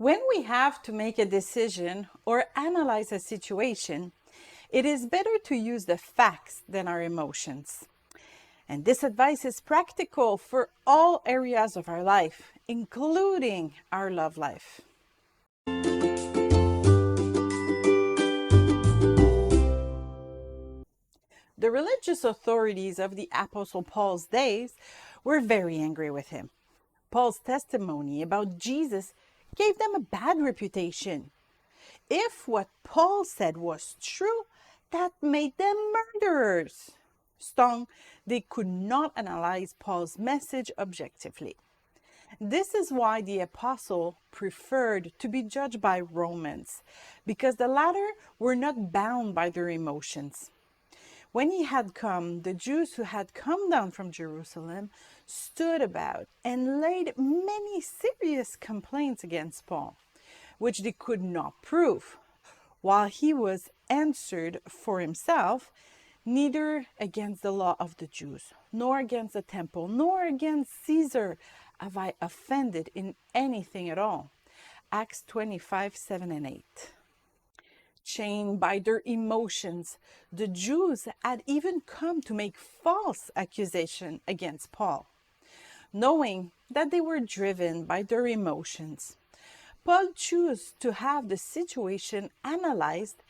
When we have to make a decision or analyze a situation, it is better to use the facts than our emotions. And this advice is practical for all areas of our life, including our love life. The religious authorities of the Apostle Paul's days were very angry with him. Paul's testimony about Jesus gave them a bad reputation. If what Paul said was true, that made them murderers. Stung, they could not analyze Paul's message objectively. This is why the apostle preferred to be judged by Romans, because the latter were not bound by their emotions. When he had come, the Jews who had come down from Jerusalem stood about and laid many serious complaints against Paul, which they could not prove, while he was answered for himself, neither against the law of the Jews, nor against the temple, nor against Caesar have I offended in anything at all. Acts 25, 7 and 8. Chained by their emotions, the Jews had even come to make false accusation against Paul. Knowing that they were driven by their emotions, Paul chose to have the situation analyzed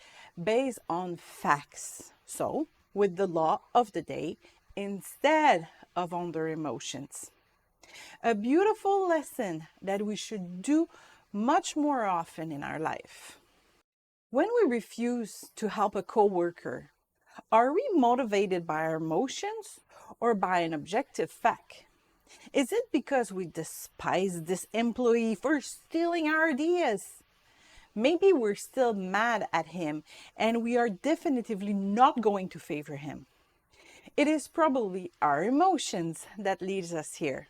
based on facts, so with the law of the day instead of on their emotions. A beautiful lesson that we should do much more often in our life. When we refuse to help a coworker, are we motivated by our emotions or by an objective fact? Is it because we despise this employee for stealing our ideas? Maybe we're still mad at him and we are definitively not going to favor him. It is probably our emotions that leads us here.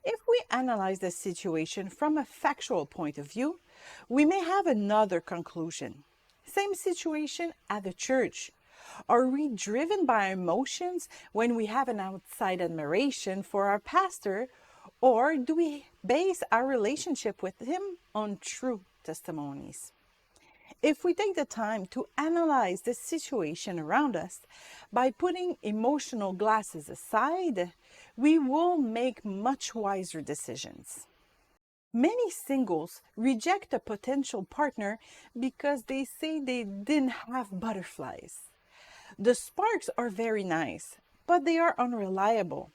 If we analyze the situation from a factual point of view, we may have another conclusion. Same situation at the church. Are we driven by emotions when we have an outside admiration for our pastor, or do we base our relationship with him on true testimonies? If we take the time to analyze the situation around us by putting emotional glasses aside, we will make much wiser decisions. Many singles reject a potential partner because they say they didn't have butterflies. The sparks are very nice, but they are unreliable.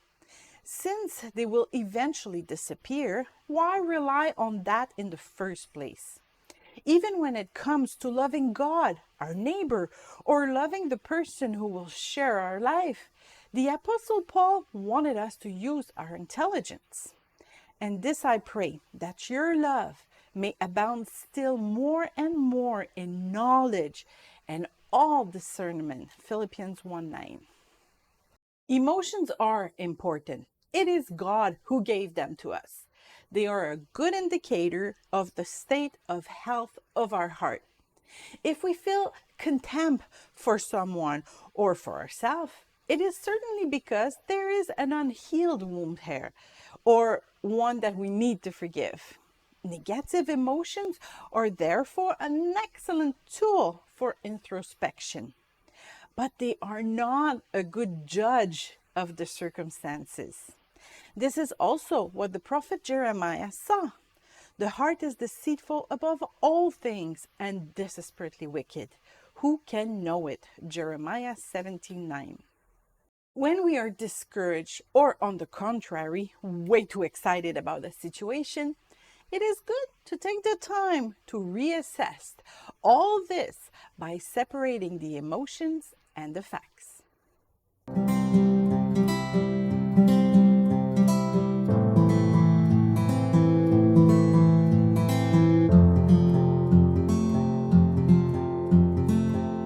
Since they will eventually disappear, why rely on that in the first place? Even when it comes to loving God, our neighbor, or loving the person who will share our life, the Apostle Paul wanted us to use our intelligence. And this I pray, that your love may abound still more and more in knowledge and all discernment. Philippians 1:9. Emotions are important. It is God who gave them to us. They are a good indicator of the state of health of our heart. If we feel contempt for someone or for ourselves, it is certainly because there is an unhealed wound here, or one that we need to forgive. Negative emotions are therefore an excellent tool for introspection, but they are not a good judge of the circumstances. This is also what the prophet Jeremiah saw. The heart is deceitful above all things and desperately wicked. Who can know it? Jeremiah 17:9. When we are discouraged or, on the contrary, way too excited about a situation, it is good to take the time to reassess all this by separating the emotions and the facts.